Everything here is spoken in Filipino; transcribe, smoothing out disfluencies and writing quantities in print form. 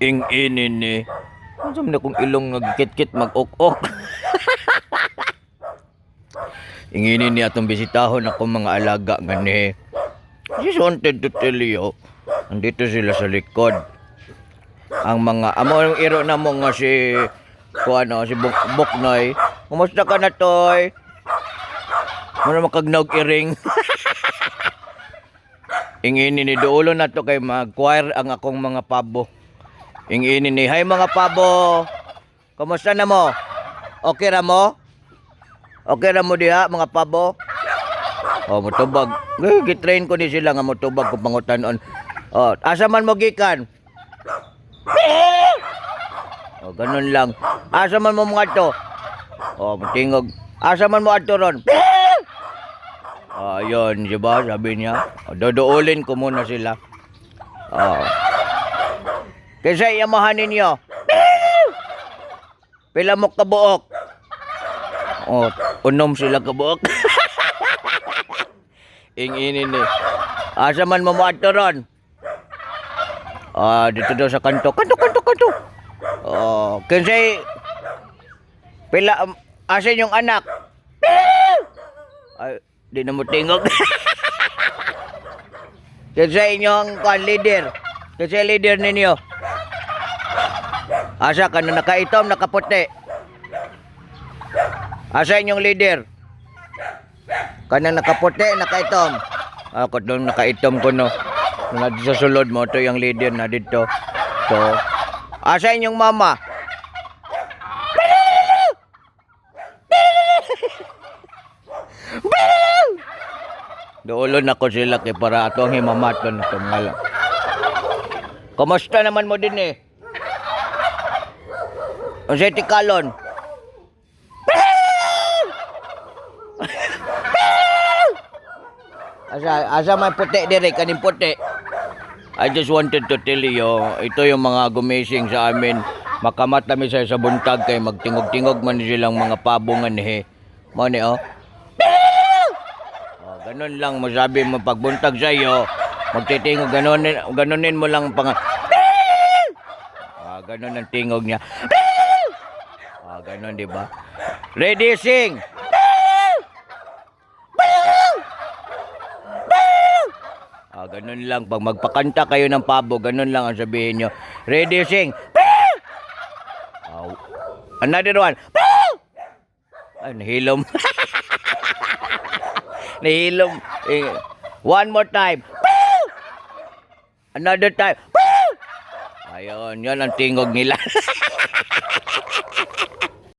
Ing-inin ni. Ano na kung ilong nagkit-kit mag-ok-ok. Inginin ni atong bisitahon akong mga alaga gani. Just wanted to tell you, andito sila sa likod. Ang mga amo iro na mo nga si si Buknoy. Kumusta ka na, Toy? Muna makagnog iring. Inginin ni duulo na to kay mag-choir ang akong mga pabo. Inginin ni, "Hay mga pabo. Kumusta na mo? Okay ra mo? Okay ra mo diha mga pabo?" Oh, motubag. Gitrain ko ni sila nga motubag kung pangutanon. Oh, asa man mo gikan? Oh, ganun lang. Asa man mo mga to? Oh, tingog. Asa man mo adto ron? Ayun, diba? Sabi niya. Oh, dodoolin ko muna sila. Oh. Kasi yamahan ninyo. Pila mo kabuok? Oh, unom sila kabuok. Inginin ni. Asa man mo adto ron? Dito daw sa kanto. Kanto. Oh, kasi pila asan yung anak? Ay, di na mo tingog. Kasi inyong leader. Kasi leader ninyo. Asa ka na nakaitom, nakaputi? Asa inyong leader? Kanang nakaputi, nakaitom. Ako doon nakaitom ko no. Na sa sulod mo to yung leader na dito. So, asa inyong mama? Doolon ako sila kay para atong himamaton itong ngalan. Kumusta naman mo din eh? Unsay tikalon? Asa may puti dire, kaning puti. I just wanted to tell you, ito yung mga gumising sa amin. Makamat kami sa buntag kay magtingog-tingog man silang mga pabungan eh. Mo ni oh. Ganun lang masabi mo pagbuntag sa iyo. Magtitingog ganunin mo lang pang ganun ang tingog niya. Ganun di ba? Ready sing. Ganun lang. Pag magpakanta kayo ng pabo, ganun lang ang sabihin nyo. Ready, sing. Another one. Nahilom. Nahilom. One more time. Another time. Ayun, yun ang tingog nila.